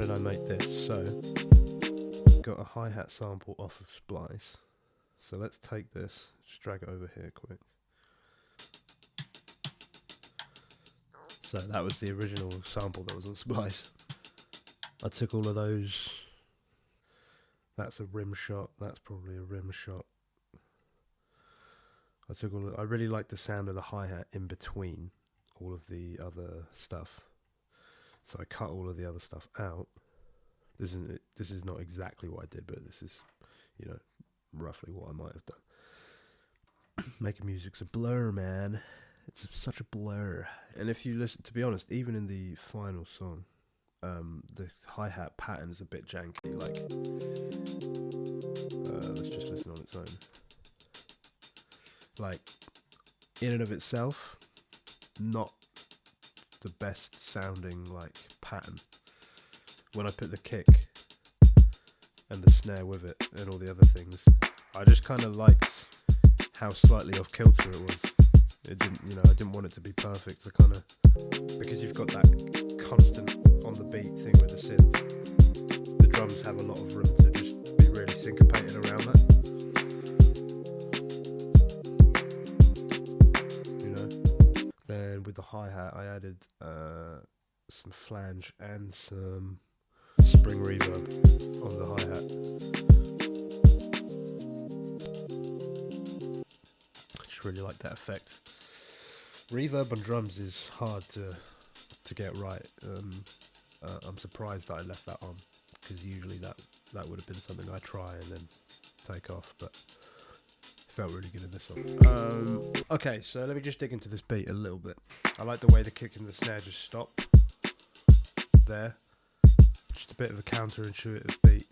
did I make this? So, got a hi-hat sample off of Splice. So let's take this, just drag it over here quick. So that was the original sample that was on Splice. I took all of those. That's a rim shot, that's probably a rim shot. I really like the sound of the hi-hat in between all of the other stuff. So I cut all of the other stuff out. This is not exactly what I did, but this is, you know, roughly what I might have done. Making music's a blur, man. It's such a blur. And if you listen, to be honest, even in the final song, the hi-hat pattern's a bit janky. Like, let's just listen on its own. Like, in and of itself, not the best sounding like pattern. When I put the kick and the snare with it and all the other things, I just kind of liked how slightly off kilter it was. It didn't, you know, I didn't want it to be perfect. I kind of, because you've got that constant on the beat thing with the synth, the drums have a lot of room to just be really syncopated around that. You know. Then with the hi-hat, I added some flange and some spring reverb on the hi-hat. I just really like that effect. Reverb on drums is hard to get right. I'm surprised that I left that on, because usually that would have been something I try and then take off, but it felt really good in this song. Okay, so let me just dig into this beat a little bit. I like the way the kick and the snare just stop there. Just a bit of a counterintuitive beat.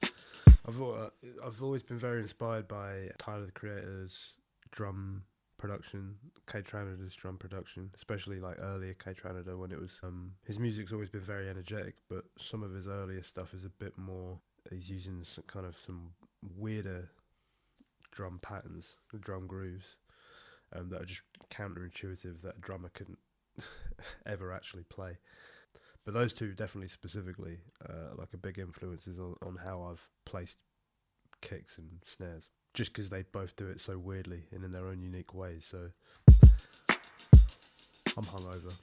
I've always been very inspired by Tyler the Creator's drum production, Kaleidoscope's drum production, especially like earlier Kaleidoscope when it was his music's always been very energetic, but some of his earlier stuff is a bit more, he's using some weirder drum patterns, drum grooves, that are just counterintuitive, that a drummer couldn't ever actually play. But those two definitely specifically like a big influences on how I've placed kicks and snares, just because they both do it so weirdly and in their own unique ways. So I'm hungover.